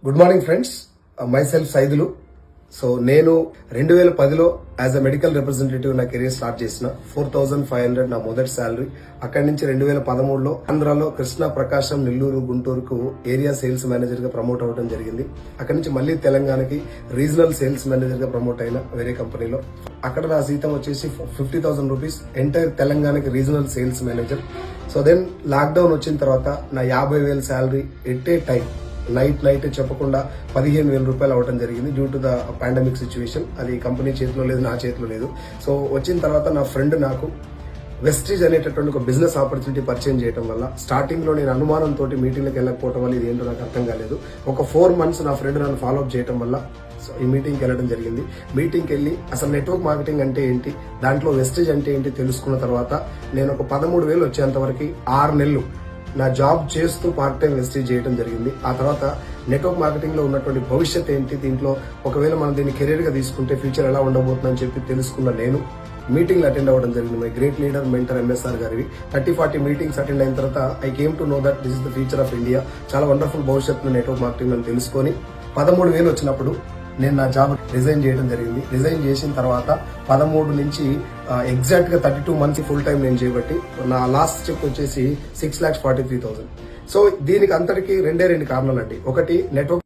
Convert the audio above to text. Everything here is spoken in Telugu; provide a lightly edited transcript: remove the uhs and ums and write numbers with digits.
Good morning friends, my self Saidulu. So నేను 2010లో యాజ్ అ మెడికల్ రిప్రజెంటేటివ్ నా కెరీర్ స్టార్ట్ చేసిన 4500 నా మొదటి శాలరీ. అక్కడి నుంచి 2013లో ఆంధ్రాలో కృష్ణా, ప్రకాశం, నెల్లూరు, గుంటూరుకు ఏరియా సేల్స్ మేనేజర్ గా ప్రమోట్ అవ్వడం జరిగింది. అక్కడి నుంచి మళ్ళీ తెలంగాణకి రీజనల్ సేల్స్ మేనేజర్ గా ప్రమోట్ అయిన వేరే కంపెనీలో. అక్కడ నా జీతం వచ్చేసి 50,000 రూపీస్, ఎంటైర్ తెలంగాణకి regional sales manager. So then lockdown వచ్చిన తర్వాత నా 50,000 salary at a time night చెప్పకుండా 15,000 రూపాయలు అవడం జరిగింది due to the pandemic situation. అది కంపెనీ చేతిలో లేదు, నా చేతిలో లేదు. సో వచ్చిన తర్వాత నా ఫ్రెండ్ నాకు వెస్టీజ్ అనేటటువంటి ఒక బిజినెస్ ఆపర్చునిటీ పరిచయం చేయడం వల్ల, స్టార్టింగ్ లో నేను అనుమానంతో మీటింగ్లకు వెళ్ళకపోవడం వల్ల ఇది ఏంటో నాకు అర్థం కాలేదు. ఒక 4 months నా ఫ్రెండ్ నన్ను ఫాలో అప్ చేయడం వల్ల సో ఈ మీటింగ్కి వెళ్ళడం జరిగింది. మీటింగ్కి వెళ్ళి అసలు నెట్వర్క్ మార్కెటింగ్ అంటే ఏంటి, దాంట్లో వెస్టీజ్ అంటే ఏంటి తెలుసుకున్న తర్వాత నేను ఒక 13,000 వచ్చేంత వరకు 6 నెలలు నా జాబ్ చేస్తూ పార్ట్ టైం వెస్టీజ్ చేయడం జరిగింది. ఆ తర్వాత నెట్వర్క్ మార్కెటింగ్ లో ఉన్నటువంటి భవిష్యత్ ఏంటి, దీంట్లో ఒకవేళ మనం దీన్ని కెరీర్ గా తీసుకుంటే ఫ్యూచర్ ఎలా ఉండబోతుందని చెప్పి తెలుసుకున్న నేను మీటింగ్లు అటెండ్ అవ్వడం జరిగింది. My great leader mentor MSR గారివి 30-40 మీటింగ్స్ అటెండ్ అయిన తర్వాత I came to know that this is the future of India. చాలా వండర్ఫుల్ భవిష్యత్తు నెట్వర్క్ మార్కెటింగ్ అని తెలుసుకొని 13,000 వచ్చినప్పుడు నేను నా జాబ్ రిజైన్ చేయడం జరిగింది. రిజైన్ చేసిన తర్వాత 13 నుంచి ఎగ్జాక్ట్ గా 32 months ఫుల్ టైం నేను చేయబట్టి నా లాస్ట్ చెక్ వచ్చేసి 6,43,000. సో దీనికి అంతటికి 2 కారణాలండి. ఒకటి నెట్వర్క్